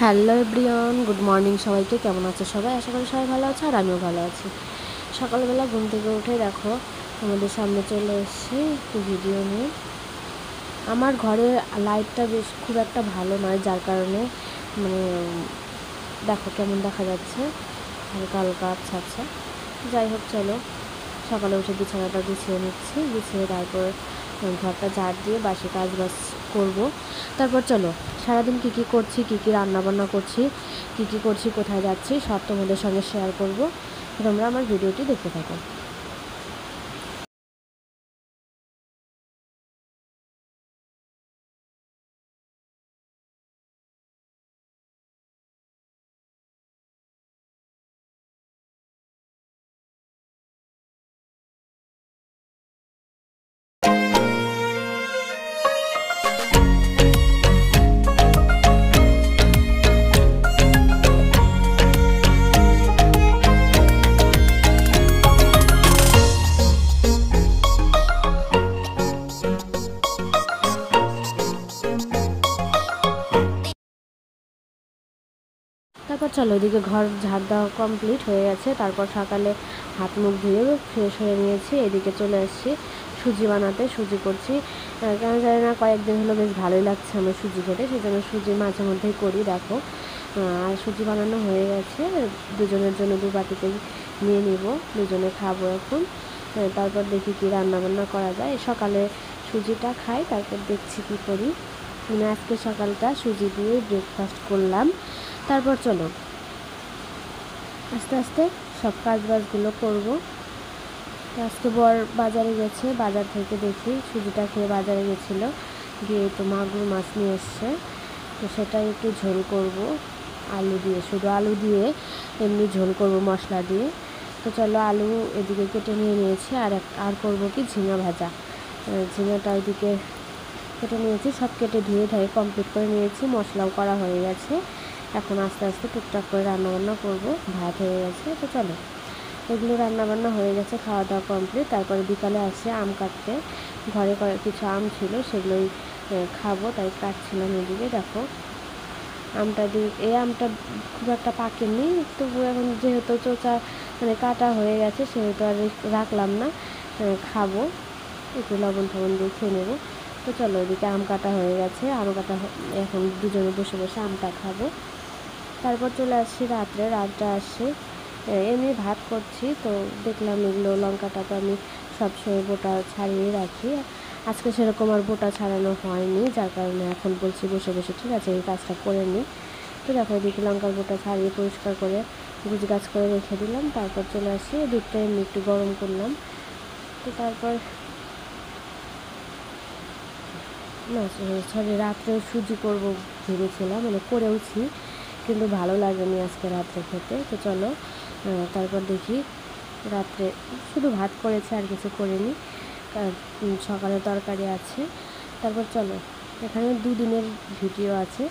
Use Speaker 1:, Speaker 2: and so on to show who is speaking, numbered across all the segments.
Speaker 1: Hello everyone, good morning সবাইকে। কেমন আছে সবাই? আশা করি সবাই ভালো আছে, আর আমিও ভালো আছি। সকালবেলা ঘুম থেকে উঠে দেখো আমাদের সামনে চলে এসেছি একটু ভিডিও নিয়ে। আমার ঘরে লাইটটা বেশ খুব একটা ভালো নয়, যার কারণে মানে দেখো কেমন দেখা যাচ্ছে, হালকা হালকা আচ্ছা আচ্ছা। যাই হোক, চলো সকালে উঠে বিছানাটা গুছিয়ে নিচ্ছি, গুছিয়ে তারপর ঘরটা ঝাড় দিয়ে বাসি কাজ বাজ করবো। তারপর চলো সারাদিন কী কী করছি, কী কী রান্নাবান্না করছি, কী কী করছি, কোথায় যাচ্ছি, সব তোমাদের সঙ্গে শেয়ার করব। তোমরা আমার ভিডিওটি দেখতে থাকো। তারপর চলো এদিকে ঘর ঝাড় দেওয়া কমপ্লিট হয়ে গেছে। তারপর সকালে হাত মুখ ধুয়ে ফ্রেশ হয়ে নিয়েছি, এদিকে চলে এসেছি সুজি বানাতে। সুজি করছি, কেন জানি না কয়েকদিন হলো বেশ ভালোই লাগছে আমার সুজি খেতে, সেই জন্য সুজি মাঝে মধ্যেই করি। দেখো আর সুজি বানানো হয়ে গেছে, দুজনের জন্য দু বাটিতে নিয়ে নিব, দুজনে খাবো এখন। তারপর দেখি কি রান্না বান্না করা যায়। সকালে সুজিটা খাই, তারপর দেখছি কি করি। আজকে সকালটা সুজি দিয়ে ব্রেকফাস্ট করলাম। তারপর চলো আস্তে আস্তে সব কাজ বাজগুলো করবো। আজকে বর বাজারে গেছে, বাজার থেকে দেখি সুজিটা খেয়ে বাজারে গেছিলো, গিয়ে তো মাগুর মাছ নিয়ে এসছে, তো সেটাই একটু ঝোল করব আলু দিয়ে, শুধু আলু দিয়ে এমনি ঝোল করব মশলা দিয়ে। তো চলো আলু এদিকে কেটে নিয়ে নিয়েছি, আর করবো কি ঝিঙা ভাজা। ঝিঙাটা ওইদিকে কেটে নিয়েছি, সব কেটে ধুয়ে ধায়ে কমপ্লিট করে নিয়েছি, মশলাও করা হয়ে গেছে। এখন আস্তে আস্তে টুকটাক করে রান্নাবান্না করব, ভাত হয়ে গেছে। তো চলো এগুলো রান্নাবান্না হয়ে গেছে, খাওয়া দাওয়া কমপ্লিট। তারপরে বিকালে আসে আম কাটতে, ঘরে কিছু আম ছিল, সেগুলোই খাবো, তাই কাটছিলাম। এদিকে দেখো আমটা দিয়ে, এই আমটা খুব একটা পাকেনি, তবু এখন যেহেতু চোচা কাটা হয়ে গেছে, সেহেতু আর রাখলাম না, খাবো, একটু লবণ টবণ দিয়ে খেয়ে নেবো। তো চলো এদিকে আম কাটা হয়ে গেছে, আম কাটা এখন দুজনে বসে বসে আমটা খাবো। তারপর চলে আসছি রাতটা আসছে, এমনি ভাত করছি, তো দেখলাম এগুলো লঙ্কাটা তো আমি সবসময় বোটা ছাড়িয়ে রাখি, আজকে সেরকম আর বোটা ছাড়ানো হয়নি, যার কারণে এখন বলছি বসে বসে ঠিক আছে এই কাজটা করে নিই। তো দেখো এদিকে লঙ্কার বোটা ছাড়িয়ে পরিষ্কার করে গাছ করে রেখে দিলাম। তারপর চলে আসি দুধটা এমনি একটু গরম করলাম। তো তারপর না সরি, রাত্রেও সুজি করবো ভেবেছিলাম, করেওছি, কিন্তু ভালো লাগেনি আজকে রাত্রে খেতে। তো চলো তারপর দেখি, রাত্রে শুধু ভাত করেছে, আর কিছু করিনি, সকালে তরকারি আছে। তারপর চলো এখানে দুদিনের ভিডিও আছে।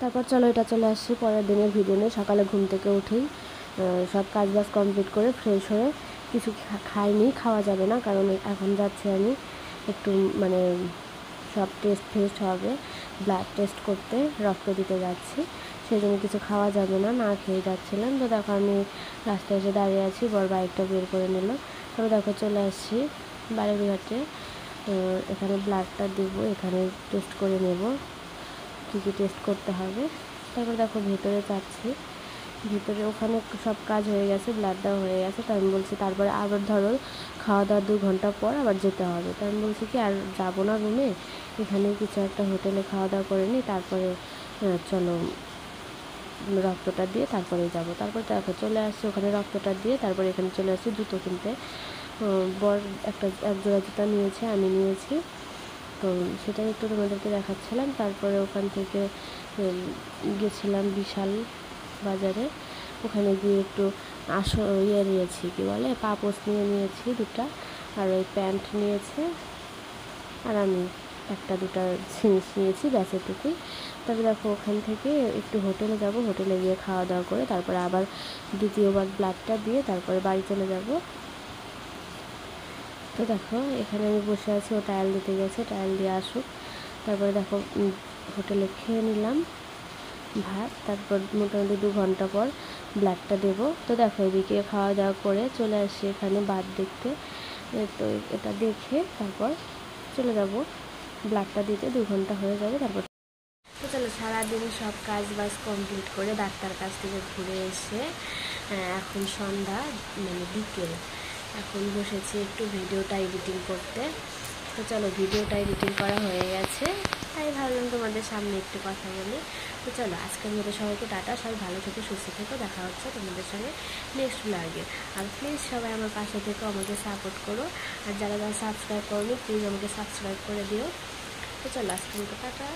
Speaker 1: তারপর চলো এটা চলে আসছি পরের দিনের ভিডিও নিয়ে। সকালে ঘুম থেকে উঠেই সব কাজ বাজ কমপ্লিট করে ফ্রেশ হয়ে কিছু খাইনি, খাওয়া যাবে না, কারণ এখন যাচ্ছি আমি একটু সব টেস্ট হবে, ব্লাড টেস্ট করতে রক্ত দিতে যাচ্ছি, সেই জন্য কিছু খাওয়া যাবে না, না খেয়ে যাচ্ছিলাম। তো দেখো আমি রাস্তায় এসে দাঁড়িয়ে আছি, বর বাইকটা বের করে নিল। তবে দেখো চলে আসছি বালুরঘাটে, এখানে ব্লাডটা দেবো, এখানে টেস্ট করে নেব কী কী টেস্ট করতে হবে। তারপর দেখো ভেতরে যাচ্ছি, ভিতরে ওখানে সব কাজ হয়ে গেছে, ব্লাড দেওয়া হয়ে গেছে। তো আমি বলছি তারপরে আবার ধরো খাওয়া দাওয়া 2 ঘন্টা পর আবার যেতে হবে। তো আমি বলছি কি আর যাবো না রুমে, এখানে কিছু একটা হোটেলে খাওয়া দাওয়া করে নিই, তারপরে চলো রক্তটা দিয়ে তারপরে যাব। তারপর দেখো চলে আসছি ওখানে রক্তটা দিয়ে, তারপরে এখানে চলে আসছি জুতো কিনতে। বর এক জোড়া জুতা নিয়েছে, আমি নিয়েছি, তো সেটাই একটু তোমাদেরকে দেখাচ্ছিলাম। তারপরে ওখান থেকে গেছিলাম বিশাল বাজারে, ওখানে গিয়ে একটু নিয়েছি, কী বলে পাপোশ নিয়েছি 2টা, আর ওই প্যান্ট নিয়েছে, আর আমি 1-2টা জিনিস নিয়েছি, ব্যাস এটুকুই। তবে দেখো ওখান থেকে একটু হোটেলে যাব, হোটেলে গিয়ে খাওয়া দাওয়া করে তারপরে আবার দ্বিতীয়বার ব্লাডটা দিয়ে তারপরে বাড়ি চলে যাব। তো দেখো এখানে আমি বসে আছি, ও টায়াল দিতে গেছে, টায়াল দিয়ে আসুক। তারপরে দেখো হোটেলে খেয়ে নিলাম ভাত। তারপর মোটামুটি 2 ঘন্টা পর ব্লাডটা দেবো। তো দেখো এদিকে খাওয়া দাওয়া করে চলে আসি এখানে বাদ দেখতে। তো এটা দেখে তারপর চলে যাব ব্লাডটা দিতে। 2 ঘন্টা হয়ে যাবে তারপর। তো চলো সারাদিন সব কাজ বাজ কমপ্লিট করে ডাক্তার কাছ থেকে ঘুরে এসে এখন সন্ধ্যা মানে বিকেল, এখন বসেছি একটু ভিডিওটা এডিটিং করতে। তো চলো ভিডিওটা এডিটিং করা হয়ে গেছে, তাই ভাবলাম তোমাদের সামনে একটু কথা বলি। তো চলো আজকের মতো সবাইকে টাটা, সবাই ভালো থেকো সুস্থ থেকো, দেখা হচ্ছে তোমাদের সঙ্গে নেক্সট ব্লগে। আর প্লিজ সবাই আমার পাশে থেকো, আমাকে সাপোর্ট করো। আর যারা যারা সাবস্ক্রাইব করবে প্লিজ আমাকে সাবস্ক্রাইব করে দিও। তো চলো আজকের মতো টাটা।